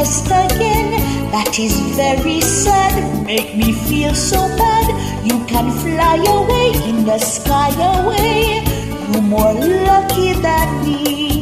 lost again. That is very sad, make me feel so bad. You can fly away in the sky away. You're more lucky than me.